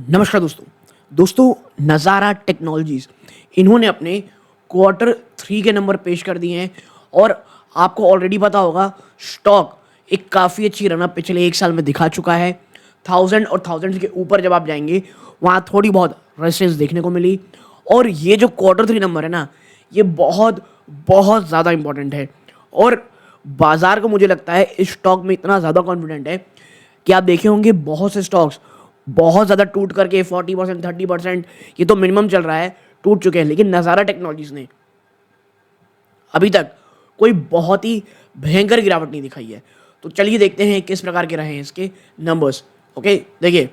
नमस्कार दोस्तों नज़ारा टेक्नोलॉजीज़ इन्होंने अपने क्वार्टर 3 के नंबर पेश कर दिए हैं। और आपको ऑलरेडी पता होगा स्टॉक एक काफ़ी अच्छी रनअप पिछले एक साल में दिखा चुका है। 1000 और 1000 के ऊपर जब आप जाएंगे वहाँ थोड़ी बहुत रेजिस्टेंस देखने को मिली। और ये जो क्वार्टर 3 नंबर है ना, ये बहुत बहुत ज़्यादा इंपॉर्टेंट है। और बाजार को मुझे लगता है इस स्टॉक में इतना ज़्यादा कॉन्फिडेंट है कि आप देखे होंगे बहुत से स्टॉक्स बहुत ज़्यादा टूट करके 40% 30% ये तो मिनिमम चल रहा है, टूट चुके हैं। लेकिन नज़ारा टेक्नोलॉजीज़ ने अभी तक कोई बहुत ही भयंकर गिरावट नहीं दिखाई है। तो चलिए देखते हैं किस प्रकार के रहे हैं इसके नंबर्स। ओके, देखिए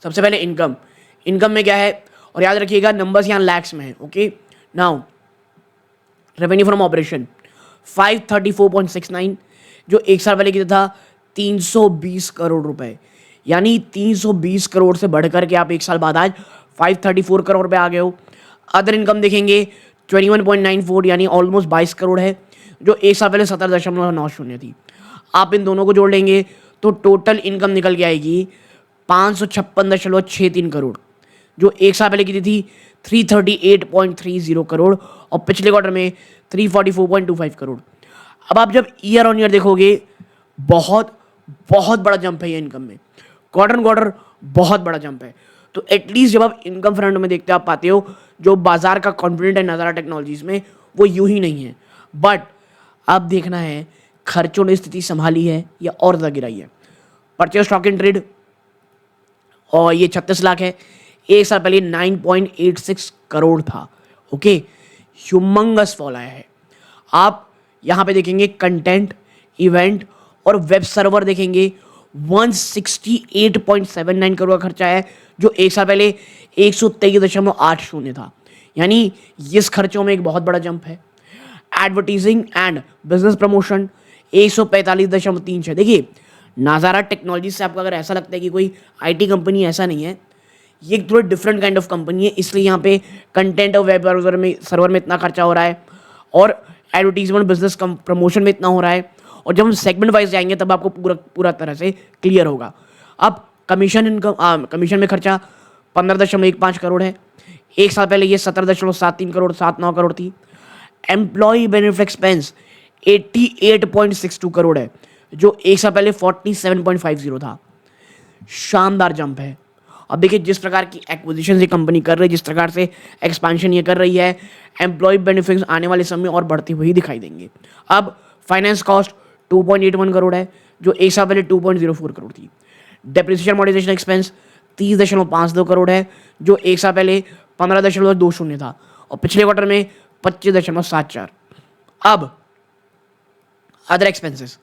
सबसे पहले इनकम में क्या है, और याद रखिएगा नंबर्स यहाँ लैक्स में है। Okay, now revenue from operation 534.69, जो एक साल पहले कितना था 320 करोड़ रुपए। यानी 320 करोड़ से बढ़कर के आप एक साल बाद आज 534 करोड़ रुपए आ गए हो। अदर इनकम देखेंगे 21.94 यानी ऑलमोस्ट 22 करोड़ है, जो एक साल पहले 17.90 थी। आप इन दोनों को जोड़ लेंगे तो टोटल इनकम निकल के आएगी 556.63 करोड़, जो एक साल पहले की थी 338.30 करोड़ और पिछले क्वार्टर में 344.25 करोड़। अब आप जब ईयर ऑन ईयर देखोगे बहुत बहुत बड़ा जंप है ये इनकम में, क्वार्टर क्वार्टर बहुत बड़ा जंप है। तो एटलीस्ट जब आप इनकम फ्रंट में देखते हो आप पाते हो जो बाजार का कॉन्फिडेंट है नज़ारा टेक्नोलॉजीज में वो यूं ही नहीं है। बट अब देखना है खर्चों ने स्थिति संभाली है या और ज़्यादा गिराई है। परचेज स्टॉक इन ट्रेड और ये 36 लाख है, एक साल पहले 9.86 करोड़ था। ओके, ह्यूमंगस फॉल आया है। आप यहाँ पे देखेंगे कंटेंट, इवेंट और वेब सर्वर देखेंगे 168.79 करोड़ का खर्चा है, जो एक साल पहले 123.80 था। यानी इस खर्चों में एक बहुत बड़ा जंप है। Advertising and business promotion 145.36। देखिए नाज़ारा टेक्नोलॉजी से आपको अगर ऐसा लगता है कि कोई आईटी कंपनी, ऐसा नहीं है। ये एक थोड़ा डिफरेंट काइंड ऑफ कंपनी है, इसलिए यहाँ पे कंटेंट और वेब सर्वर में इतना खर्चा हो रहा है और एडवर्टीजमेंट बिजनेस प्रमोशन में इतना हो रहा है। और जब हम सेगमेंट वाइज जाएंगे तब आपको पूरा तरह से क्लियर होगा। अब कमीशन में खर्चा 15.15 करोड़ है, एक साल पहले ये 17.73 करोड़ 79 करोड़ थी। एम्प्लॉय बेनिफिट एक्सपेंस 88.62 करोड़ है, जो एक साल पहले 47.50 था। शानदार जंप है। अब देखिए जिस प्रकार की एक्विजिशन ये कंपनी कर रही है, जिस प्रकार से एक्सपेंशन ये कर रही है, एम्प्लॉय बेनिफिट्स आने वाले समय में और बढ़ती हुई दिखाई देंगे। अब फाइनेंस कॉस्ट 2.81 करोड़ है, जो एक साल पहले 2.04 करोड़ थी। डेप्रिसिएशन अमोर्टाइजेशन एक्सपेंस 30.52 करोड़ है, जो एक साल पहले 15.20 था और पिछले क्वार्टर में 25.74। अब अदर एक्सपेंसेस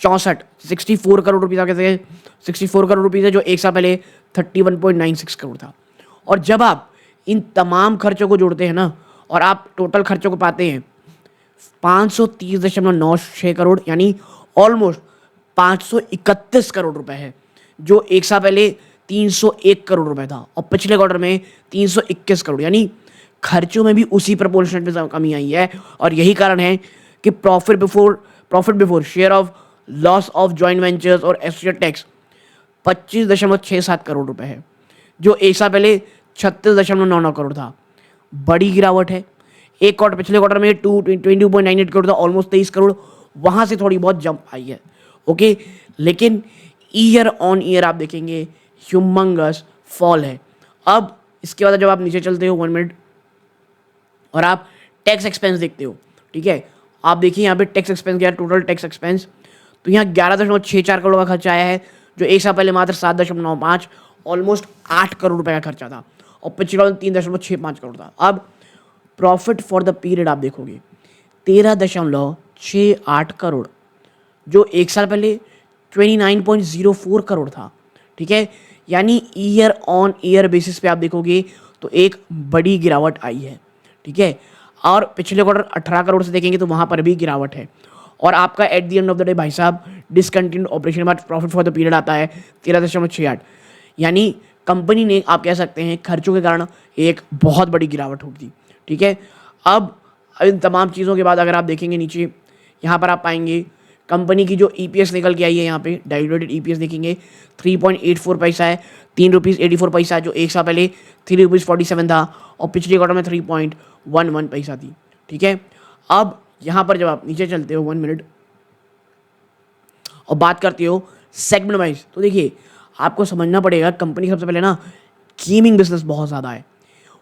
64 करोड़ रुपये कहते हैं, 64 करोड़ रुपये है, जो एक साल पहले 31.96 करोड़ था। और जब आप इन तमाम खर्चों को जोड़ते हैं ना और आप टोटल खर्चों को पाते हैं 530.96 करोड़, यानी ऑलमोस्ट 531 करोड़ रुपए है, जो एक साल पहले 301 करोड़ रुपए था और पिछले क्वार्टर में 321 करोड़। यानी खर्चों में भी उसी प्रपोर्शनेट में कमी आई है। और यही कारण है कि profit before share of loss of joint ventures और एसोसिएट टैक्स 25.67 करोड़ रुपए है, जो एक साल पहले 36.99 करोड़ था। बड़ी गिरावट है। एक क्वार्टर पिछले क्वार्टर में 22.98 करोड़ था, ऑलमोस्ट 23 करोड़, वहां से थोड़ी बहुत जंप आई है। ओके, लेकिन ईयर ऑन ईयर आप देखेंगे ह्यूमंगस फॉल है। अब इसके बाद जब आप नीचे चलते हो 1 मिनट और आप टैक्स एक्सपेंस देखते हो, ठीक है, आप देखिए यहाँ पे टैक्स एक्सपेंस क्या है, टोटल टैक्स एक्सपेंस तो यहाँ 11.64 करोड़ का खर्चा आया है, जो एक साल पहले मात्र 7.95 ऑलमोस्ट 8 करोड़ रुपए का खर्चा था और पिछले 3.65 करोड़ था। अब प्रॉफिट फॉर द पीरियड आप देखोगे 13.68 करोड़, जो एक साल पहले 29.04 करोड़ था। ठीक है, यानी ईयर ऑन ईयर बेसिस पे आप देखोगे तो एक बड़ी गिरावट आई है। ठीक है, और पिछले क्वार्टर 18 करोड़ से देखेंगे तो वहाँ पर भी गिरावट है। और आपका at the end of the day भाई साहब डिसकंटिन्यूड ऑपरेशन बाद प्रॉफिट फॉर द पीरियड आता है 13.68, यानी कंपनी ने आप कह सकते हैं खर्चों के कारण एक बहुत बड़ी गिरावट होगी। ठीक है, अब इन तमाम चीज़ों के बाद अगर आप देखेंगे नीचे यहाँ पर आप पाएंगे कंपनी की जो ईपीएस निकल के आई है यहाँ पे डाइल्यूटेड ईपीएस देखेंगे 3.84 पैसा है, 3 रुपीज़ 84 पैसा, जो एक साल पहले 3 रुपीज़ 47 था और पिछले क्वार्टर में 3.11 पैसा थी। ठीक है, अब यहाँ पर जब आप नीचे चलते हो 1 मिनट और बात करते हो सेगमेंट वाइज, तो देखिए आपको समझना पड़ेगा कंपनी सबसे पहले ना गेमिंग बिजनेस बहुत ज़्यादा है,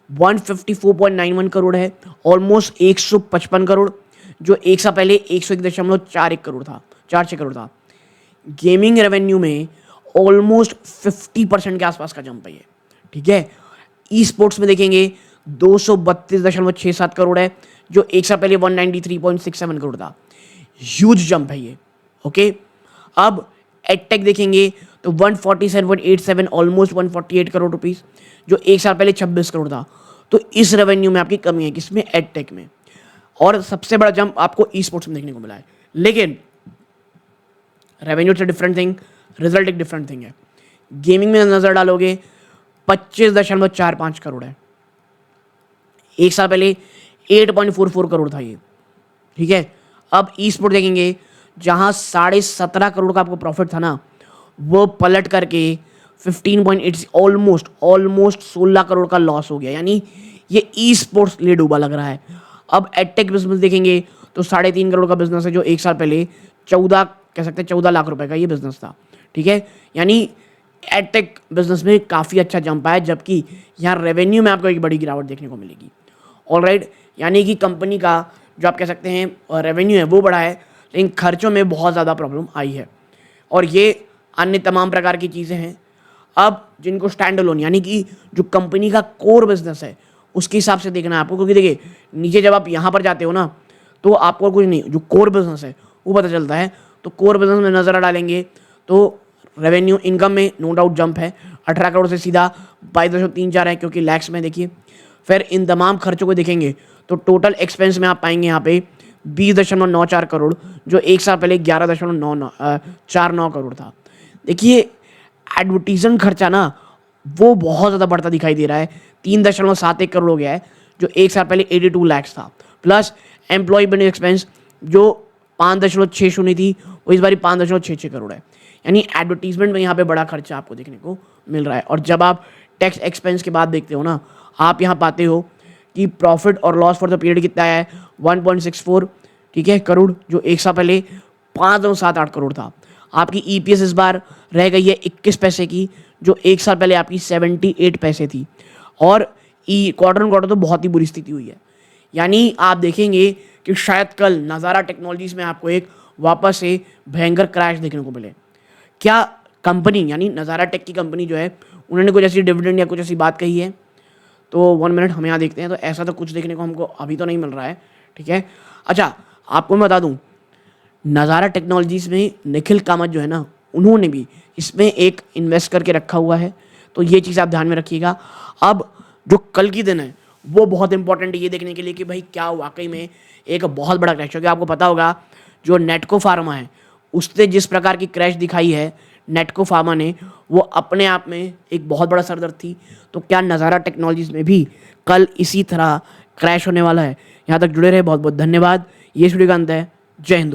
154.91 करोड़ है, ऑलमोस्ट 155 करोड़, जो एक साल पहले 101.41 करोड़ था, 46 करोड़ था। गेमिंग रेवेन्यू में ऑलमोस्ट 50% के आसपास का जंप है ये। ठीक है, ई स्पोर्ट्स में देखेंगे 232.67 करोड़ है, जो एक साल पहले 193.67 करोड़ था। ह्यूज जंप है ये। ओके, अब एडटेक देखेंगे तो 147.87 ऑलमोस्ट 148 करोड़ रुपीस, जो एक साल पहले 26 करोड़ था। तो इस रेवेन्यू में आपकी कमी है, किसमें? एडटेक में। और सबसे बड़ा जंप आपको ई स्पोर्ट्स में देखने को मिला है। लेकिन रेवेन्यू से डिफरेंट थिंग, रिजल्ट एक डिफरेंट थिंग है। गेमिंग में नजर डालोगे 25.45 करोड़ है, एक साल पहले 8.44 करोड़ था ये। ठीक है, अब ई स्पोर्ट देखेंगे जहां 17.5 करोड़ का आपको प्रॉफिट था ना, वो पलट करके 15.8 ऑलमोस्ट 16 करोड़ का लॉस हो गया। यानी ये ई स्पोर्ट्स लिए डूबा लग रहा है। अब एडटेक बिजनेस देखेंगे तो 3.5 करोड़ का बिजनेस है, जो एक साल पहले 14 लाख रुपए का ये बिजनेस था। ठीक है, यानी एडटेक बिजनेस में काफ़ी अच्छा जंप आया, जबकि यहाँ रेवेन्यू में आपको एक बड़ी गिरावट देखने को मिलेगी। ऑलराइट, यानी कि कंपनी का जो आप कह सकते हैं रेवेन्यू है वो बढ़ा है, लेकिन खर्चों में बहुत ज़्यादा प्रॉब्लम आई है। और ये अन्य तमाम प्रकार की चीज़ें हैं अब जिनको स्टैंड अलोन, यानी कि जो कंपनी का कोर बिजनेस है उसके हिसाब से देखना है आपको। क्योंकि देखिए नीचे जब आप यहाँ पर जाते हो ना, तो आपको कुछ नहीं, जो कोर बिजनेस है वो पता चलता है। तो कोर बिजनेस में नज़र डालेंगे तो रेवेन्यू इनकम में नो डाउट जंप है, 18 करोड़ से सीधा 22.34 है, क्योंकि लैक्स में देखिए। फिर इन तमाम खर्चों को देखेंगे तो टोटल एक्सपेंस में आप पाएंगे यहाँ पे 20.94 करोड़, जो एक साल पहले 11.49 करोड़ था। देखिए एडवर्टीजमेंट खर्चा ना वो बहुत ज़्यादा बढ़ता दिखाई दे रहा है, 3.71 करोड़ हो गया है, जो एक साल पहले 82 लाख था। प्लस एम्प्लॉय बेनिफिट एक्सपेंस जो 5.60 थी, वो इस बार 5.66 करोड़ है। यानी एडवर्टीजमेंट में यहाँ पे बड़ा खर्चा आपको देखने को मिल रहा है। और जब आप टैक्स एक्सपेंस के बाद देखते हो ना, आप यहाँ पाते हो कि प्रॉफिट और लॉस फॉर द पीरियड कितना है 1.64, ठीक है, करोड़, जो एक साल पहले 5.78 करोड़ था। आपकी ईपीएस इस बार रह गई है 21 पैसे की, जो एक साल पहले आपकी 78 पैसे थी। और क्वार्टर ऑन क्वार्टर तो बहुत ही बुरी स्थिति हुई है। यानी आप देखेंगे कि शायद कल नज़ारा टेक्नोलॉजीज में आपको एक वापस से भयंकर क्रैश देखने को मिले। क्या कंपनी यानी नज़ारा टेक की कंपनी जो है उन्होंने कुछ ऐसी डिविडेंड या कुछ ऐसी बात कही है? तो 1 मिनट हम यहाँ देखते हैं। तो ऐसा तो कुछ देखने को हमको अभी तो नहीं मिल रहा है। ठीक है, अच्छा आपको मैं बता दूं, नज़ारा टेक्नोलॉजीज में निखिल कामत जो है ना, उन्होंने भी इसमें एक इन्वेस्ट करके रखा हुआ है। तो ये चीज़ आप ध्यान में रखिएगा। अब जो कल की दिन है वो बहुत इंपॉर्टेंट है ये देखने के लिए कि भाई क्या वाकई में एक बहुत बड़ा क्रैश हो गया। आपको पता होगा जो नेटको फार्मा है उसने जिस प्रकार की क्रैश दिखाई है नेटको फार्मा ने, वो अपने आप में एक बहुत बड़ा सरदर्द थी। तो क्या नज़ारा टेक्नोलॉजीज में भी कल इसी तरह क्रैश होने वाला है? यहाँ तक जुड़े रहे, बहुत बहुत धन्यवाद। ये वीडियो का अंत है। जय हिंद।